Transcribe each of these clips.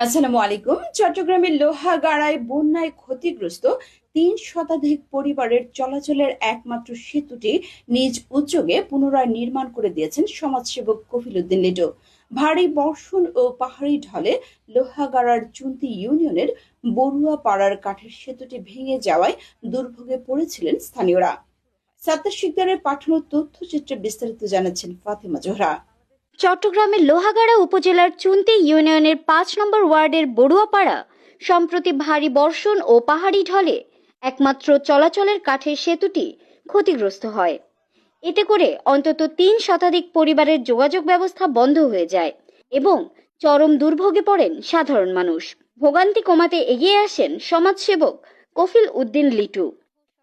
আসসালামু আলাইকুম। চট্টগ্রামের লোহাগাড়ায় বন্যায় ক্ষতিগ্রস্ত ৩ শতাধিক পরিবারের চলাচলের একমাত্র সেতুটি নিজ উদ্যোগে পুনরায় নির্মাণ করে দিয়েছেন সমাজসেবক কফিল উদ্দিন লিটু। ভারী বর্ষণ ও পাহাড়ি ঢলে লোহাগাড়ার চুন্তি ইউনিয়নের বড়ুয়া পাড়ার কাঠের সেতুটি ভেঙে যাওয়ায় দুর্ভোগে পড়েছিলেন স্থানীয়রা। সাত্তার শিকদারের পাঠানো তথ্যচিত্রে বিস্তারিত জানাচ্ছেন ফাতেমা জোহরা। চট্টগ্রামের লোহাগাড়া উপজেলার চুন্তি ইউনিয়নের ৫ নম্বর ওয়ার্ডের বড়ুয়াপাড়া সম্প্রতি ভারী বর্ষণ ও পাহাড়ি ঢলে একমাত্র চলাচলের কাঠের সেতুটি ক্ষতিগ্রস্ত হয়। এতে করে অন্তত ৩ শতাধিক পরিবারের যোগাযোগ ব্যবস্থা বন্ধ হয়ে যায় এবং চরম দুর্ভোগে পড়েন সাধারণ মানুষ। ভোগান্তি কমাতে এগিয়ে আসেন সমাজসেবক কফিল উদ্দিন লিটু।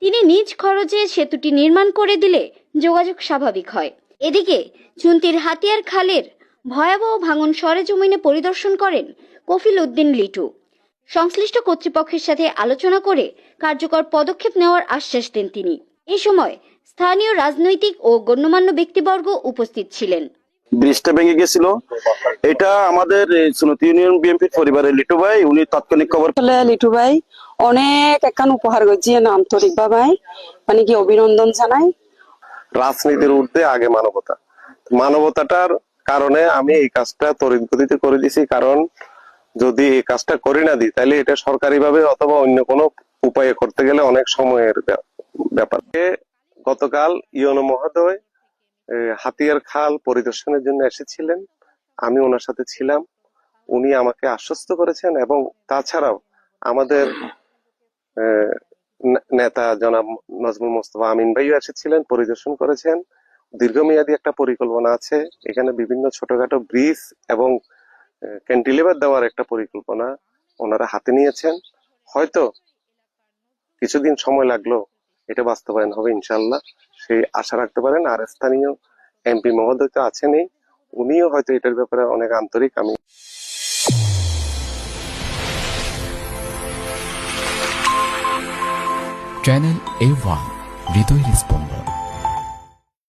তিনি নিজ খরচে সেতুটি নির্মাণ করে দিলে যোগাযোগ স্বাভাবিক হয়। এদিকে চুন্তির হাতিয়ার খালের ভয়াবহ ভাঙন সরেজমিনে পরিদর্শন করেন কফিল উদ্দিন লিটু। সংশ্লিষ্ট কর্তৃপক্ষের সাথে আলোচনা করে কার্যকর পদক্ষেপ নেওয়ার আশ্বাস দেন তিনি। এ সময় স্থানীয় রাজনৈতিক ও গণ্যমান্য ব্যক্তিবর্গ উপস্থিত ছিলেন। ব্রিজটা ভেঙে গেছিল, এটা আমাদের সুন্নত ইউনিয়ন বিএনপির পরিবারের লিটু ভাই, উনি তাৎক্ষণিক খবর লিটু ভাই অনেক একখান উপহার করছি, আন্তরিক ভাবে মানে কি অভিনন্দন জানাই। রাজনীতির ঊর্ধ্বে আগে মানবতাটার কারণে আমি এই কাজটা তড়িৎ গতিতে করে দিছি। কারণ যদি এই কাজটা করে না দিই তাহলে এটা সরকারি ভাবে অথবা অন্য কোনো উপায়ে করতে গেলে অনেক সময়ের ব্যাপার। গতকাল ইউনো মহোদয় হাতিয়ার খাল পরিদর্শনের জন্য এসেছিলেন, আমি ওনার সাথে ছিলাম। উনি আমাকে আশ্বস্ত করেছেন এবং তাছাড়াও আমাদের নেতা জনাব নজরুল মোস্তফা আমিন ভাইও এসেছিলেন, পরিদর্শন করেছেন। দীর্ঘমেয়াদী একটা পরিকল্পনা আছে, এখানে বিভিন্ন ছোটখাটো ব্রিজ এবং ক্যান্টিলিভার দেওয়ার একটা পরিকল্পনা ওনারা হাতে নিয়েছেন। হয়তো কিছুদিন সময় লাগলো, এটা বাস্তবায়ন হবে ইনশাল্লাহ, সেই আশা রাখতে পারেন। আর স্থানীয় এমপি মহোদয় তো আছেনই, উনিও হয়তো এটার ব্যাপারে অনেক আন্তরিক। আমি চ্যানেল A1 হৃদয়ের স্পন্দন।